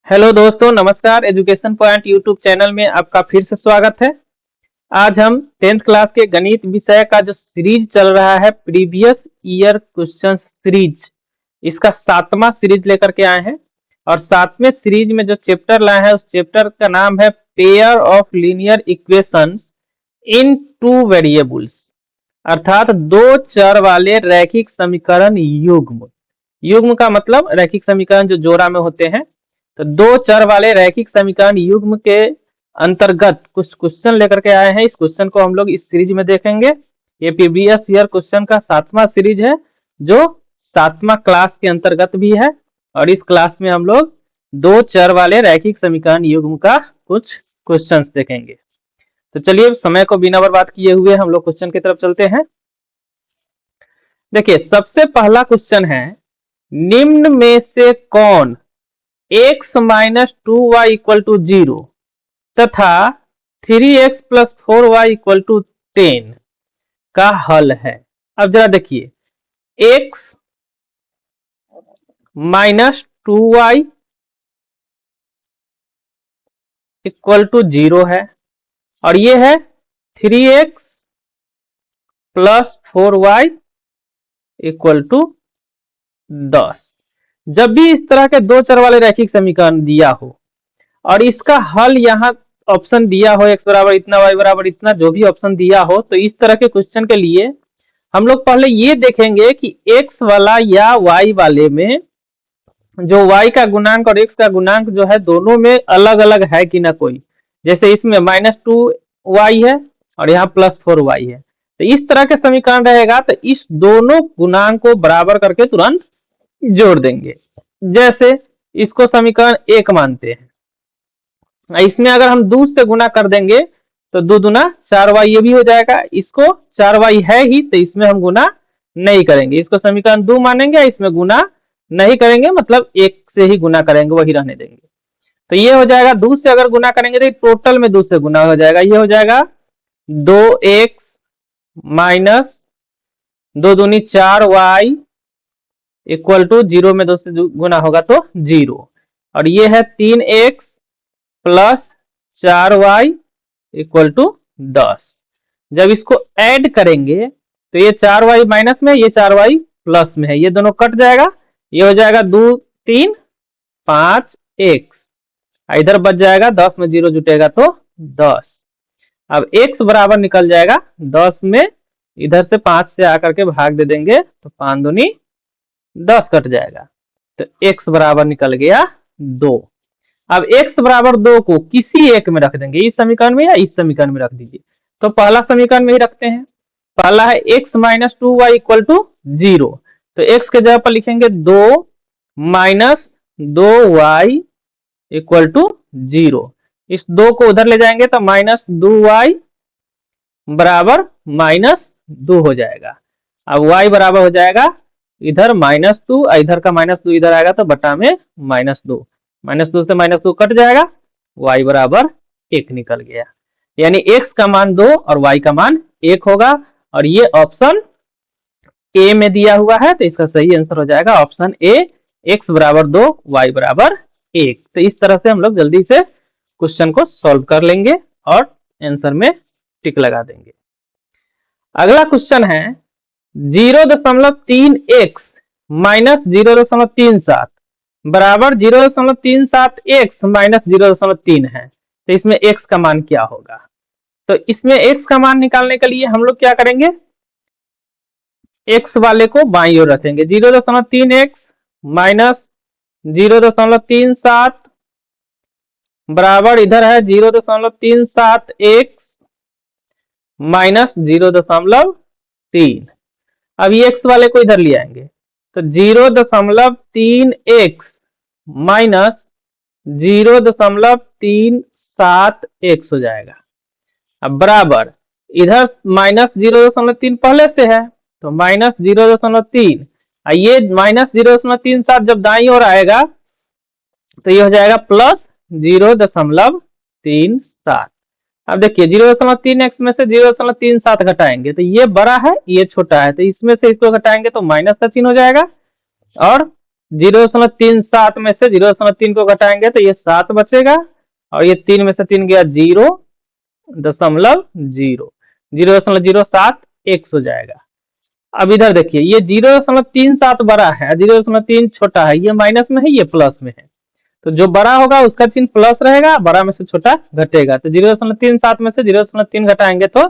Hello दोस्तों, नमस्कार। Education point YouTube channel में आपका फिर से स्वागत है। आज हम 10th क्लास के गणित विषय का जो सीरीज चल रहा है, प्रीवियस ईयर क्वेश्चन सीरीज, इसका 7वां सीरीज लेकर के आए हैं। और 7वें सीरीज में जो चैप्टर लाए हैं, उस चैप्टर का नाम है pair of linear equations in two variables, अर्थात दो चर वाले रैखिक समीकरण युग्म। युग्म का मतलब रैखिक समीकरण जो जोड़ा में होते हैं। तो दो चर वाले रैखिक समीकरण युग्म के अंतर्गत कुछ क्वेश्चन लेकर के आए हैं। इस क्वेश्चन को हम लोग इस सीरीज में देखेंगे। ये प्रीवियस ईयर क्वेश्चन का 7वां सीरीज है, जो 7वां क्लास के अंतर्गत भी है। और इस क्लास में हम लोग दो चर वाले रैखिक समीकरण युग्म का कुछ क्वेश्चन देखेंगे। तो चलिए, समय को बिना बर्बाद किए हुए हम लोग क्वेश्चन की तरफ चलते हैं। देखिए, सबसे पहला क्वेश्चन है, निम्न में से कौन x minus 2y equal to 0 तथा 3x plus 4y equal to 10 का हल है। अब जरा देखिए, x minus 2y equal to 0 है, और ये है 3x plus 4y equal to 10। जब भी इस तरह के दो चर वाले रैखिक समीकरण दिया हो और इसका हल यहाँ ऑप्शन दिया हो, x बराबर इतना, y बराबर इतना, जो भी ऑप्शन दिया हो, तो इस तरह के क्वेश्चन के लिए हम लोग पहले ये देखेंगे कि x वाला या y वाले में जो y का गुणांक और x का गुणांक जो है, दोनों में अलग अलग है कि ना कोई। जैसे इसमें -2y है और यहाँ +4y है, तो इस तरह के समीकरण रहेगा तो इस दोनों गुणांक को बराबर करके तुरंत जोड़ देंगे। जैसे इसको समीकरण 1 मानते हैं, इसमें अगर हम 2 से गुना कर देंगे तो 2 दूना 4y, ये भी हो जाएगा। इसको 4y है ही, तो इसमें हम गुना नहीं करेंगे। इसको समीकरण 2 मानेंगे, इसमें गुना नहीं करेंगे, मतलब 1 से ही गुना करेंगे, वही रहने देंगे। तो ये हो जाएगा, 2 से अगर गुना करेंगे तो टोटल में 2 से गुना हो जाएगा। ये हो जाएगा 2x माइनस 2 दूनी 4y इक्वल टू 0 में 2 से गुना होगा तो 0, और ये है 3x plus 4y equal to 10। जब इसको ऐड करेंगे तो ये 4y माइनस में, ये 4y प्लस में है, ये दोनों कट जाएगा। ये हो जाएगा 2 3 5x, इधर बच जाएगा 10 में 0 जुटेगा तो 10। अब x बराबर निकल जाएगा 10 में, इधर से 5 से आकर के भाग दे देंगे तो 5 दूनी 10 कट जाएगा, तो x बराबर निकल गया 2। अब x बराबर 2 को किसी एक में रख देंगे, इस समीकरण में या इस समीकरण में रख दीजिए। तो पहला समीकरण में ही रखते हैं। पहला है x minus 2y equal to 0, तो x के जगह पर लिखेंगे 2 माइनस 2y इक्वल टू 0। इस 2 को उधर ले जाएंगे तो माइनस 2y बराबर -2 हो जाएगा। अब y बराबर हो जाएगा इधर -2, इधर का -2 इधर आएगा तो बटा में -2, -2 से -2 कट जाएगा, y बराबर 1 निकल गया। यानी x का मान 2 और y का मान 1 होगा, और ये ऑप्शन ए में दिया हुआ है, तो इसका सही आंसर हो जाएगा ऑप्शन ए, x बराबर 2 y बराबर 1। तो इस तरह से हम लोग जल्दी से क्वेश्चन को सॉल्व कर लेंगे और आंसर में टिक लगा देंगे। अगला क्वेश्चन है, 0.3x माइनस 0.37 बराबर 0.37x माइनस 0.3 है, तो इसमें x का मान क्या होगा। तो इसमें x का मान निकालने के लिए हम लोग क्या करेंगे, x वाले को बाईं ओर रखेंगे। 0.3x माइनस 0.37 बराबर इधर है 0.37x माइनस 0.3। अब ये x वाले को इधर ले आएंगे तो 0.3x माइनस 0.37x हो जाएगा। अब बराबर इधर माइनस 0.3 पहले से है, तो माइनस 0.3, ये माइनस 0.37 जब दाईं ओर आएगा तो ये हो जाएगा प्लस 0.37। अब देखिए 0.3x में से 0.37 घटाएंगे तो ये बड़ा है, ये छोटा है, तो इसमें से इसको घटाएंगे तो -13 हो जाएगा, और 0.37 में से 0.3 को घटाएंगे तो ये 7 बचेगा, और ये 3 में से 3 गया 0.0, 0.07 x हो जाएगा। अब इधर देखिए ये 0.37 बड़ा है, 0.3 छोटा है, ये माइनस में है, ये प्लस में है, तो जो बड़ा होगा उसका चिन्ह प्लस रहेगा, बड़ा में से छोटा घटेगा। तो 0.37 में से 0.3 घटाएंगे तो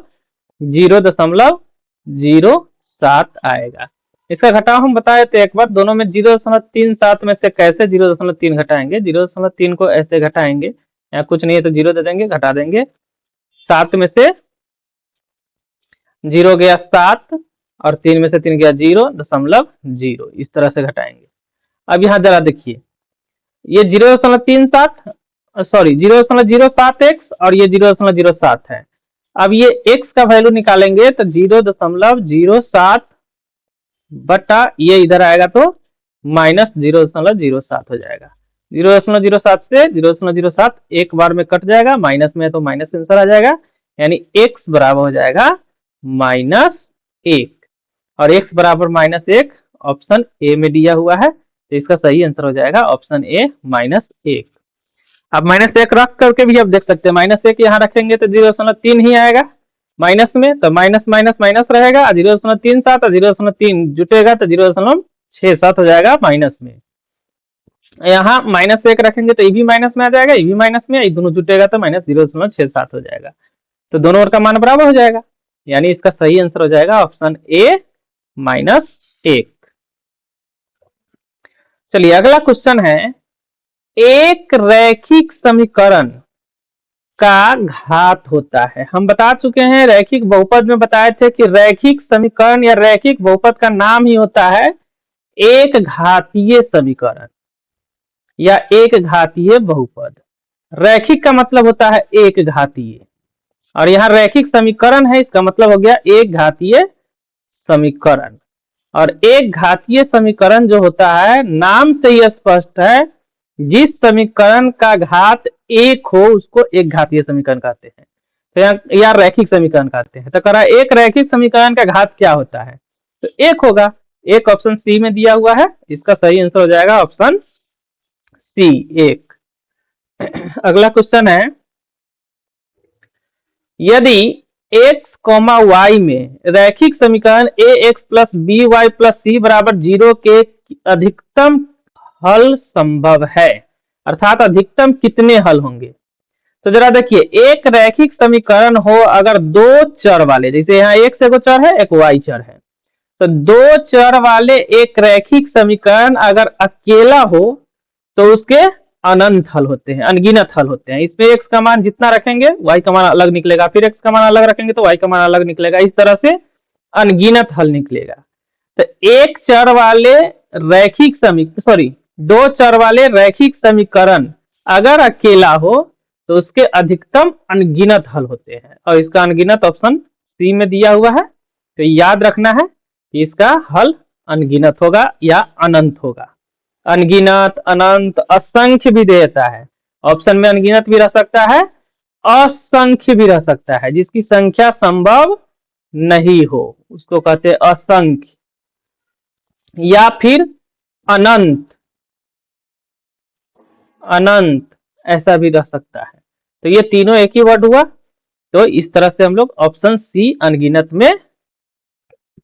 0.07 आएगा। इसका घटाव हम बताए थे एक बार, दोनों में 0.37 में से कैसे 0.3 घटाएंगे। 0.3 को ऐसे घटाएंगे, यहाँ कुछ नहीं है तो 0 दे देंगे, घटा देंगे, 7 में से 0 गया 7, और 3 में से 3 गया 0.0, इस तरह से घटाएंगे। अब यहाँ जरा देखिए, ये 0.07x और ये 0.07 है। अब ये x का वैल्यू निकालेंगे तो 0.07 बटा ये इधर आएगा तो माइनस 0.07 हो जाएगा। 0.07 से 0.07 एक बार में कट जाएगा, माइनस में तो माइनस आंसर आ जाएगा, यानी x बराबर हो जाएगा -1, और x बराबर -1 ऑप्शन ए में दिया हुआ है, तो इसका सही आंसर हो जाएगा ऑप्शन ए -1। अब -1 रख करके भी आप देख सकते हैं, -1 यहाँ रखेंगे तो 0.3 ही आएगा माइनस में, तो माइनस माइनस माइनस रहेगा, 0.37 और 0.3 जुटेगा तो 0.67 हो जाएगा माइनस में। यहाँ -1 रखेंगे तो ये भी माइनस में आ जाएगा, ये भी माइनस में, ये दोनों जुटेगा तो -0.67 हो जाएगा, तो दोनों ओर का मान बराबर हो जाएगा, यानी इसका सही आंसर हो जाएगा ऑप्शन ए -1। चलिए अगला क्वेश्चन है, एक रैखिक समीकरण का घात होता है। हम बता चुके हैं रैखिक बहुपद में, बताए थे कि रैखिक समीकरण या रैखिक बहुपद का नाम ही होता है एक घातीय समीकरण या एक घातीय बहुपद। रैखिक का मतलब होता है एक घातीय, और यहाँ रैखिक समीकरण है, इसका मतलब हो गया एक घातीय समीकरण। और एक घातीय समीकरण जो होता है, नाम से ही स्पष्ट है, जिस समीकरण का घात एक हो उसको एक घातीय समीकरण कहते हैं, तो यहाँ रैखिक समीकरण कहते हैं। तो कह रहा है एक रैखिक समीकरण का घात क्या होता है, तो एक होगा, एक ऑप्शन सी में दिया हुआ है, इसका सही आंसर हो जाएगा ऑप्शन सी 1। अगला क्वेश्चन है, यदि x, y में रैखिक समीकरण ax plus by plus c बराबर 0 के अधिकतम हल संभव है, अर्थात अधिकतम कितने हल होंगे। तो जरा देखिए, एक रैखिक समीकरण हो अगर दो चर वाले, जैसे यहाँ x एगो चर है, एक y चर है, तो दो चर वाले एक रैखिक समीकरण अगर अकेला हो तो उसके अनंत हल होते हैं, अनगिनत हल होते हैं। इसमें x का मान जितना रखेंगे y का मान अलग निकलेगा, फिर x का मान अलग रखेंगे तो y का मान अलग निकलेगा, इस तरह से अनगिनत हल निकलेगा। तो एक चर वाले रैखिक दो चर वाले रैखिक समीकरण अगर अकेला हो तो उसके अधिकतम अनगिनत हल होते हैं, और इसका अनगिनत ऑप्शन सी में दिया हुआ है। तो याद रखना है कि इसका हल अनगिनत होगा या अनंत होगा। अनगिनत, अनंत, असंख्य भी देता है, ऑप्शन में अनगिनत भी रह सकता है, असंख्य भी रह सकता है, जिसकी संख्या संभव नहीं हो उसको कहते हैं असंख्य, या फिर अनंत, अनंत ऐसा भी रह सकता है। तो ये तीनों एक ही वर्ड हुआ, तो इस तरह से हम लोग ऑप्शन सी अनगिनत में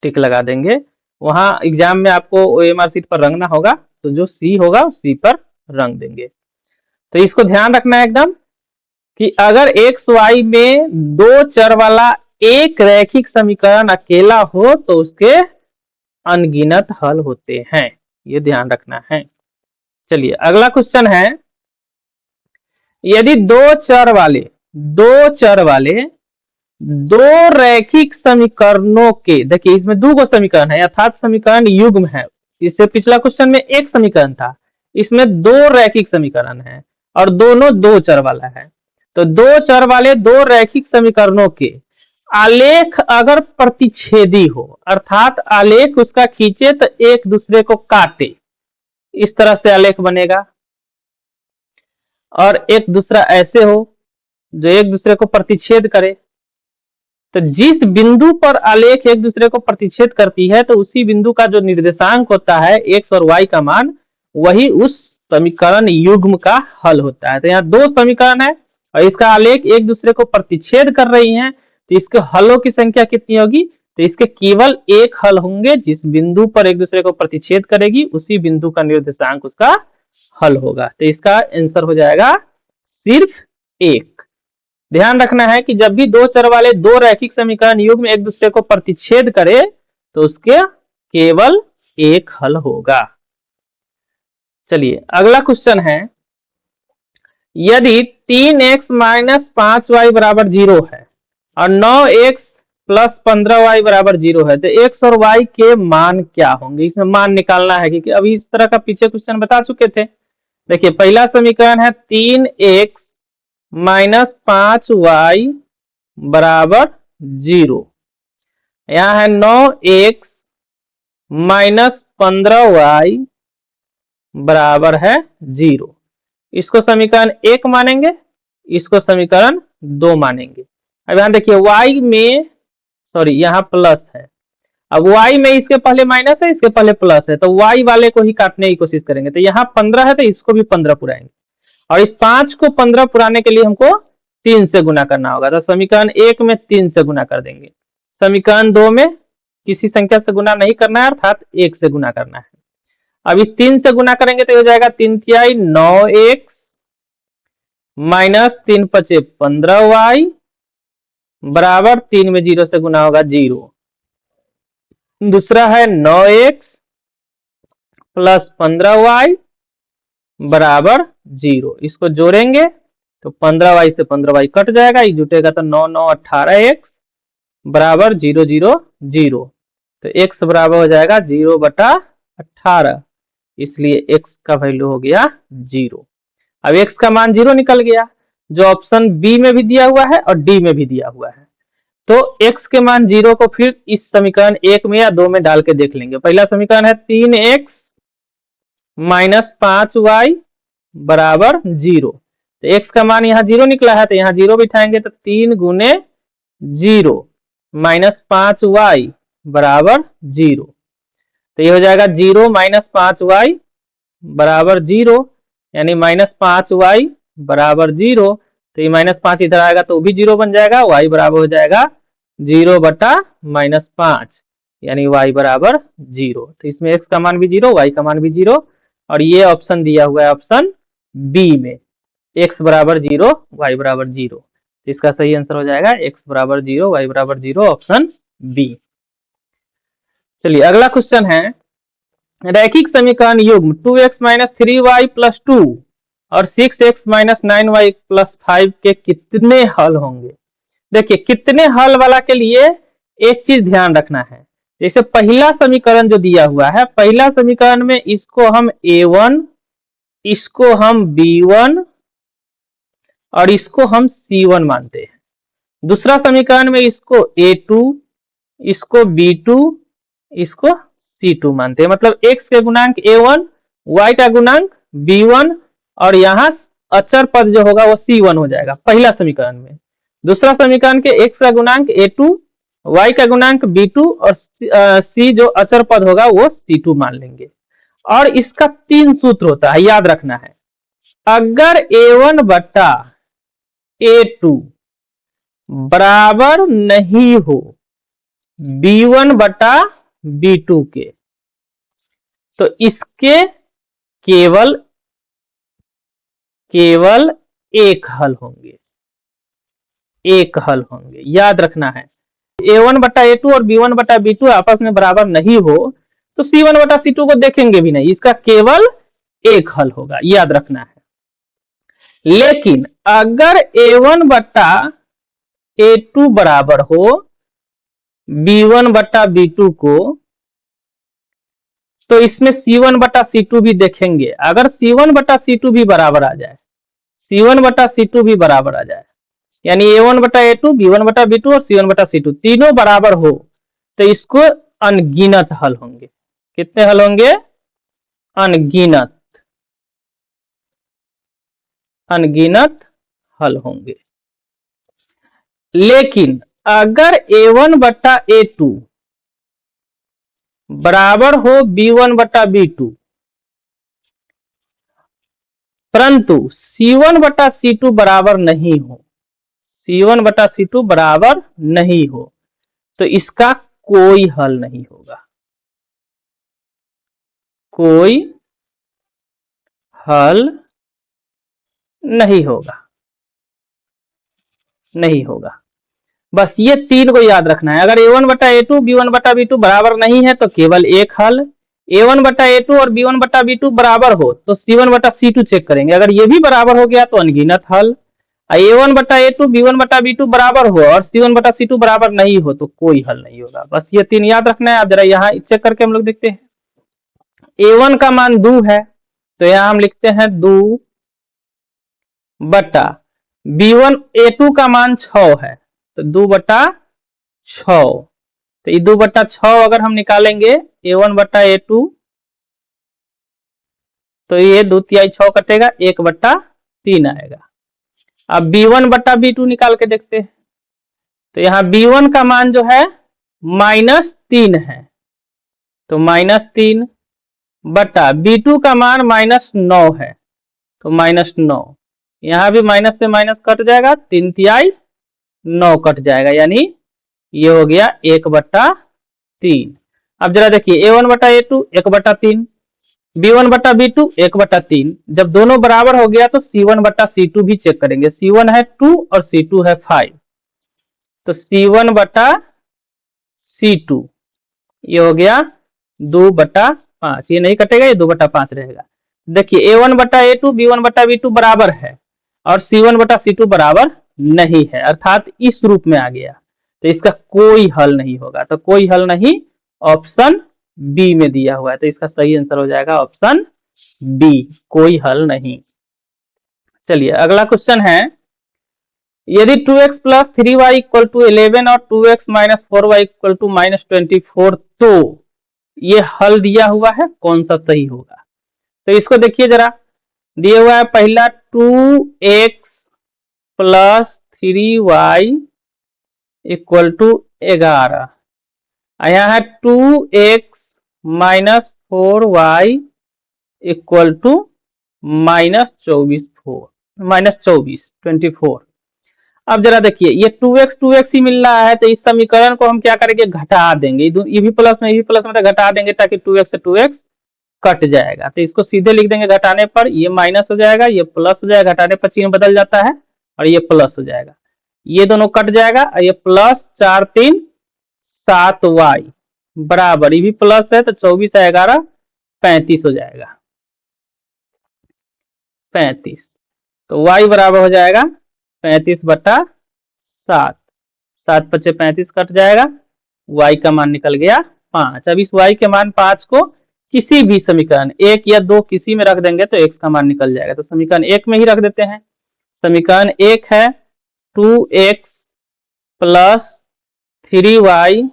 टिक लगा देंगे। वहां एग्जाम में आपको OMR शीट पर रंगना होगा, तो जो सी होगा सी पर रंग देंगे। तो इसको ध्यान रखना है एकदम कि अगर x y में दो चर वाला एक रैखिक समीकरण अकेला हो तो उसके अनगिनत हल होते हैं, ये ध्यान रखना है। चलिए अगला क्वेश्चन है, यदि दो चर वाले दो रैखिक समीकरणों के, देखिए इसमें दो समीकरण है, अर्थात समीकरण युग्म है। इससे पिछला क्वेश्चन में एक समीकरण था, इसमें दो रैखिक समीकरण है और दोनों दो चर वाला है। तो दो चर वाले दो रैखिक समीकरणों के आलेख अगर प्रतिच्छेदी हो, अर्थात आलेख उसका खींचे तो एक दूसरे को काटे, इस तरह से आलेख बनेगा, और एक दूसरा ऐसे हो जो एक दूसरे को प्रतिच्छेद करे। तो जिस बिंदु पर आलेख एक दूसरे को प्रतिच्छेद करती है तो उसी बिंदु का जो निर्देशांक होता है x और y का मान, वही उस समीकरण युग्म का हल होता है। तो यहाँ दो समीकरण है और इसका आलेख एक दूसरे को प्रतिच्छेद कर रही हैं, तो इसके हलों की संख्या कितनी होगी? तो इसके केवल एक हल होंगे, जिस बिंदु पर एक दूसरे को प्रतिच्छेद करेगी उसी बिंदु का निर्देशांक उसका हल होगा। तो इसका आंसर हो जाएगा सिर्फ एक। ध्यान रखना है कि जब भी दो चर वाले दो रैखिक समीकरण युग्म एक दूसरे को प्रतिच्छेद करे तो उसके केवल एक हल होगा। चलिए अगला क्वेश्चन है, यदि 3x माइनस 5y बराबर 0 है और 9x प्लस 15y बराबर 0 है, तो x और y के मान क्या होंगे? इसमें मान निकालना है, क्योंकि अभी इस तरह का पीछे क्वेश्चन बता चुके थे। देखिए पहला समीकरण है 3x माइनस 5y बराबर 0, यहाँ है 9x माइनस 15y बराबर है 0। इसको समीकरण 1 मानेंगे, इसको समीकरण 2 मानेंगे। अब यहाँ देखिए y में यहाँ प्लस है, अब y में इसके पहले माइनस है, इसके पहले प्लस है, तो y वाले को ही काटने की कोशिश करेंगे। तो यहाँ 15 है तो इसको भी 15 पुराएंगे और इस 5 को 15 पुराने के लिए हमको 3 से गुना करना होगा। तो समीकरण 1 में 3 से गुना कर देंगे, समीकरण 2 में किसी संख्या से गुना नहीं करना है, अर्थात 1 से गुना करना है। अभी 3 से गुना करेंगे तो हो जाएगा 3 तिहाई 9x माइनस 3 पचे 15y बराबर 3 में 0 से गुना होगा 0। दूसरा है 9x प्लस 15y बराबर 0। इसको जोड़ेंगे तो 15y से 15y कट जाएगा, ये जुटेगा तो 9 9 18x बराबर 0 0 0। तो x बराबर हो जाएगा 0/18, इसलिए x का वैल्यू हो गया 0। अब x का मान 0 निकल गया, जो ऑप्शन बी में भी दिया हुआ है और डी में भी दिया हुआ है। तो x के मान 0 को फिर इस समीकरण 1 में या 2 में डाल के देख लेंगे। पहला समीकरण है 3x माइनस 5y बराबर 0, तो x का मान यहाँ 0 निकला है, तो यहाँ 0 बिठाएंगे तो 3 गुने 0 माइनस 5y बराबर 0। तो ये हो जाएगा 0 माइनस 5y बराबर 0, यानी माइनस 5y बराबर 0। तो ये माइनस 5 इधर आएगा तो वो भी 0 बन जाएगा, y बराबर हो जाएगा 0/-5, यानी y बराबर 0। तो इसमें x का मान भी 0, y का मान भी 0, और ये ऑप्शन दिया हुआ है ऑप्शन बी में, x बराबर 0 y बराबर 0। इसका सही आंसर हो जाएगा x बराबर 0 y बराबर 0, ऑप्शन बी। चलिए अगला क्वेश्चन है, रैखिक समीकरण युग्म 2x माइनस 3y प्लस 2 और 6x माइनस 9y प्लस 5 के कितने हल होंगे? देखिए कितने हल वाला के लिए एक चीज ध्यान रखना है, जैसे पहला समीकरण जो दिया हुआ है, पहला समीकरण में इसको हम a1, इसको हम b1 और इसको हम c1 मानते हैं। दूसरा समीकरण में इसको a2, इसको b2, इसको c2 मानते हैं। मतलब x के गुणांक a1, y का गुणांक b1 और यहाँ अचर पद जो होगा वो c1 हो जाएगा पहला समीकरण में। दूसरा समीकरण के x का गुणांक a2, y का गुणांक b2 और c जो अचर पद होगा वो c2 मान लेंगे। और इसका 3 सूत्र होता है, याद रखना है। अगर a1 बटा a2 बराबर नहीं हो b1 बटा b2 के, तो इसके केवल एक हल होंगे, एक हल होंगे, याद रखना है। a1 बटा a2 और b1 बटा b2 आपस में बराबर नहीं हो तो c1 बटा c2 को देखेंगे भी नहीं, इसका केवल एक हल होगा, याद रखना है। लेकिन अगर a1 बटा a2 बराबर हो b1 बटा b2 को, तो इसमें c1 बटा c2 भी देखेंगे। अगर c1 बटा c2 भी बराबर आ जाए, c1 बटा c2 भी बराबर आ जाए, यानी a1 बटा a2, b1 बटा b2 और c1 बटा c2 तीनों बराबर हो, तो इसको अनगिनत हल होंगे। कितने हल होंगे? अनगिनत, अनगिनत हल होंगे। लेकिन अगर a1 बटा a2 बराबर हो b1 बटा b2, परंतु C1 बटा C2 बराबर नहीं हो, C1 बटा C2 बराबर नहीं हो तो इसका कोई हल नहीं होगा, कोई हल नहीं होगा, नहीं होगा। बस ये तीन को याद रखना है। अगर A1 बटा A2 B1 बटा B2 बराबर नहीं है तो केवल एक हल, A1 बटा A2 और B1 बटा B2 बराबर हो तो C1 बटा C2 चेक करेंगे, अगर ये भी बराबर हो गया तो अनगिनत हल। A1 बटा A2 B1 बटा B2 बराबर हो और C1 बटा C2 बराबर नहीं हो तो कोई हल नहीं होगा। बस ये तीन याद रखना है। अब जरा यहाँ चेक करके हम लोग देखते हैं। A1 का मान 2 है तो यहाँ हम लिखते हैं 2 बटा B1 A2 का मान 6 है तो 2 बटा 6, तो ये 2 बटा 6 अगर हम निकालेंगे A1 बटा A2 तो ये 2 तिहाई 6 कटेगा, 1 बटा 3 आएगा। अब B1 बटा B2 निकाल के देखते हैं तो यहाँ B1 का मान जो है -3 है तो -3 बटा B2 का मान -9 है तो -9, यहाँ भी माइनस से माइनस कट जाएगा, 3 तिहाई 9 कट जाएगा, यानी ये हो गया 1 बटा 3। अब जरा देखिए A1 बटा A2 1 बटा 3, B1 बटा B2 1 बटा 3, जब दोनों बराबर हो गया तो C1 बटा C2 भी चेक करेंगे। C1 है 2 और C2 है 5 तो C1 बटा C2 ये हो गया 2 बटा 5, ये नहीं कटेगा, ये 2 बटा 5 रहेगा। देखिए A1 बटा A2 B1 बटा B2 बराबर है और C1 बटा C2 बराबर नहीं है, अर्थात इस रूप में आ गया तो इसका कोई हल नहीं होगा। तो कोई हल नहीं, ऑप्शन बी में दिया हुआ है तो इसका सही आंसर हो जाएगा ऑप्शन बी, कोई हल नहीं। चलिए अगला क्वेश्चन है, यदि 2x plus 3y equal to 11 और 2x minus 4y equal to -24 तो ये हल दिया हुआ है, कौन सा सही होगा। तो इसको देखिए जरा, दिया हुआ है पहला 2x plus 3y equal to 11, यहाँ है 2x minus 4y equal to -24। अब जरा देखिए ये 2x ही मिल रहा है तो इस समीकरण को हम क्या करेंगे, घटा देंगे, ये भी प्लस में तो घटा देंगे ताकि 2x से 2x कट जाएगा। तो इसको सीधे लिख देंगे, घटाने पर ये माइनस हो जाएगा, ये प्लस हो जाएगा, घटाने पर चिन्ह बदल जाता है और ये प्लस हो जाएगा, ये दोनों कट जाएगा और ये प्लस 4 3 7y बराबर, ये भी प्लस है तो 24 है 11 35 हो जाएगा, 35। तो y बराबर हो जाएगा 35 बटा 7, 7 पचे 35 कट जाएगा, y का मान निकल गया 5। अब इस y के मान 5 को किसी भी समीकरण 1 या 2 किसी में रख देंगे तो x का मान निकल जाएगा। तो समीकरण 1 में ही रख देते हैं। समीकरण 1 है 2x plus 3y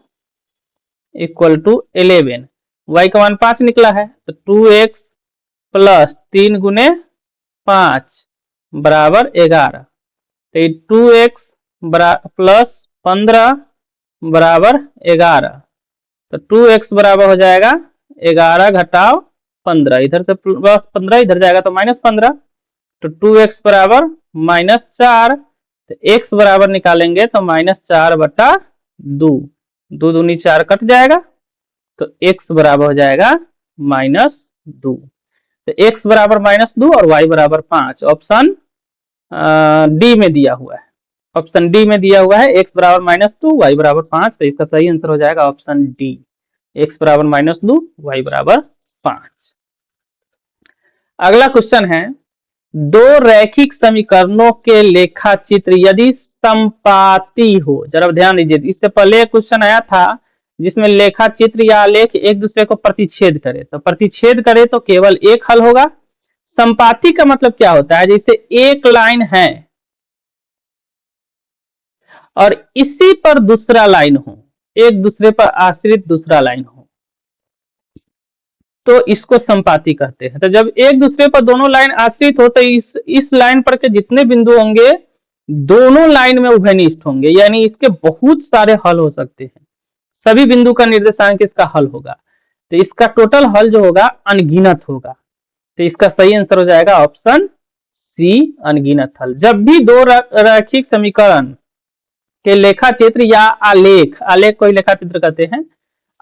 equal to 11, y का मान 5 निकला है तो 2x प्लस 3 गुने 5 बराबर 11, तो 2x प्लस 15 बराबर 11, तो 2x बराबर हो जाएगा 11 घटाओ 15, इधर से प्लस 15 इधर जाएगा तो -15, तो 2x बराबर -4, तो x बराबर निकालेंगे तो -4 बटा 2, 2 दूनी 4 कट जाएगा तो x बराबर हो जाएगा -2, तो x बराबर -2 और y बराबर 5, ऑप्शन डी में दिया हुआ है, ऑप्शन डी में दिया हुआ है x बराबर -2 y बराबर 5, तो इसका सही आंसर हो जाएगा ऑप्शन डी, x बराबर -2 y बराबर 5। अगला क्वेश्चन है, दो रैखिक समीकरणों के लेखा चित्र यदि संपाती हो, जरा ध्यान दीजिए, इससे पहले क्वेश्चन आया था जिसमें लेखा चित्र या आलेख एक दूसरे को प्रतिच्छेद करे, तो प्रतिच्छेद करे तो केवल एक हल होगा। संपाती का मतलब क्या होता है, जैसे एक लाइन है और इसी पर दूसरा लाइन हो, एक दूसरे पर आश्रित दूसरा लाइन हो, तो इसको संपाती कहते हैं। तो जब एक दूसरे पर दोनों लाइन आश्रित हो तो इस लाइन पर के जितने बिंदु होंगे दोनों लाइन में उभयनिष्ठ होंगे, यानी इसके बहुत सारे हल हो सकते हैं, सभी बिंदु का निर्देशांक इसका हल होगा, तो इसका टोटल हल जो होगा अनगिनत होगा, तो इसका सही आंसर हो जाएगा ऑप्शन सी अनगिनत हल। जब भी दो रैखिक समीकरण के लेखा चित्र या आलेख, आलेख को ही लेखा चित्र कहते हैं,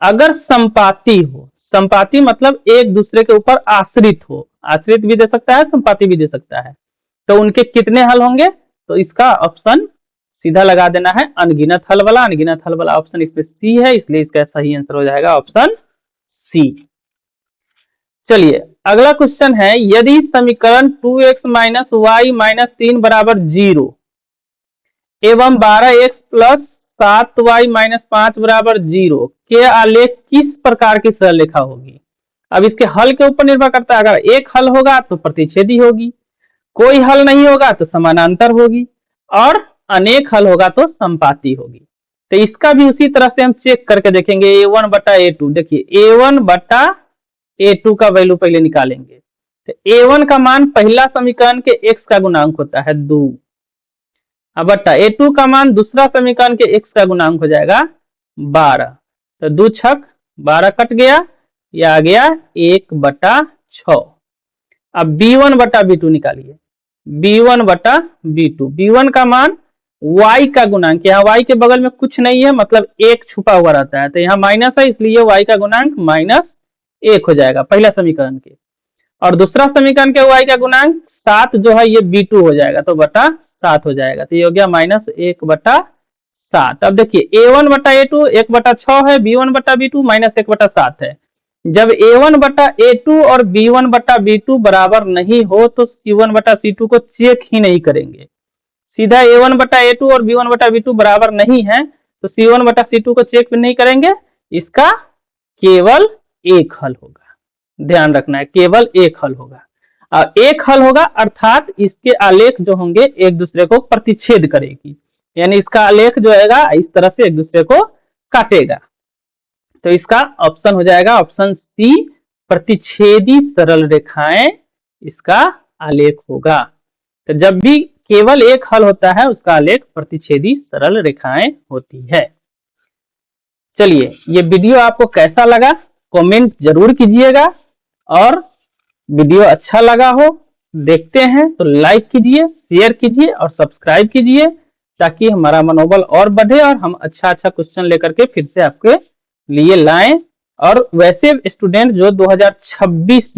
अगर संपाती हो, संपाती मतलब एक दूसरे के ऊपर आश्रित हो, आश्रित भी दे सकता है, संपाती भी दे सकता है, तो उनके कितने हल होंगे? तो इसका ऑप्शन सीधा लगा देना है अनगिनत हल वाला। अनगिनत हल वाला ऑप्शन इसमें सी है, इसलिए इसका सही आंसर हो जाएगा ऑप्शन सी। चलिए अगला क्वेश्चन है, यदि समीकरण 2x माइनस वाई माइनस 3 बराबर 0 एवं 12x प्लस 7y माइनस 5 बराबर 0 के आलेख किस प्रकार की सरल रेखा होगी? अब इसके हल के ऊपर निर्भर करता है। अगर एक हल होगा तो प्रतिच्छेदी होगी, कोई हल नहीं होगा तो समानांतर होगी, और अनेक हल होगा तो संपाती होगी। तो इसका भी उसी तरह से हम चेक करके देखेंगे। a1 बटा a2, देखिए a1 बटा a2 का वैल्यू पहले निकालेंगे। तो a1 का मान पहला समीकरण के x का गुणांक होता है 2, बटा a2 का मान दूसरा समीकरण के x का गुणांक हो जाएगा 12। तो 2 छक 12 कट गया, यह आ गया 1 बटा 6। अब b1 बटा b2 निकालिए, b1 बटा b2, b1 का मान y का गुणांक, यहाँ y के बगल में कुछ नहीं है मतलब 1 छुपा हुआ रहता है, तो यहाँ माइनस है इसलिए y का गुणांक -1 हो जाएगा पहला समीकरण के। और दूसरा समीकरण के y का गुणांक 7 जो है ये b2 हो जाएगा, तो बटा 7 हो जाएगा, तो ये हो गया -1 बटा 7। अब देखिए a1 बटा a2 1 बटा 6 है, b1 बटा b2 -1 बटा 7 है। जब a1 बटा a2 और b1 बटा b2 बराबर नहीं हो तो c1 बटा c2 को चेक ही नहीं करेंगे। सीधा a1 बटा a2 और b1 बटा b2 बराबर नहीं है तो c1 बटा c2 को चेक नहीं करेंगे, इसका केवल एक हल होगा। ध्यान रखना है, केवल एक हल होगा। और एक हल होगा अर्थात इसके आलेख जो होंगे एक दूसरे को प्रतिच्छेद करेगी, यानी इसका आलेख जो है इस तरह से एक दूसरे को काटेगा। तो इसका ऑप्शन हो जाएगा ऑप्शन सी, प्रतिच्छेदी सरल रेखाएं इसका आलेख होगा। तो जब भी केवल एक हल होता है उसका आलेख प्रतिच्छेदी सरल रेखाएं होती है। चलिए ये वीडियो आपको कैसा लगा कमेंट जरूर कीजिएगा, और वीडियो अच्छा लगा हो देखते हैं तो लाइक कीजिए, शेयर कीजिए और सब्सक्राइब कीजिए, ताकि हमारा मनोबल और बढ़े और हम अच्छा क्वेश्चन लेकर के फिर से आपके लिए लाएं। और वैसे स्टूडेंट जो 2026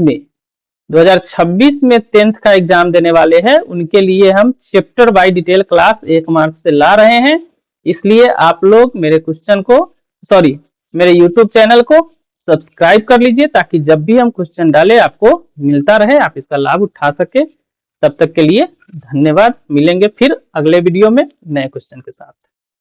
में 10th का एग्जाम देने वाले हैं उनके लिए हम चैप्टर बाय डिटेल क्लास 1 मार्च से ला रहे हैं, इसलिए आप लोग मेरे YouTube चैनल को सब्सक्राइब कर लीजिए, ताकि जब भी हम क्वेश्चन डालें आपको मिलता रहे, आप इसका लाभ उठा सके। तब तक के लिए धन्यवाद, मिलेंगे फिर अगले वीडियो में नए क्वेश्चन के साथ।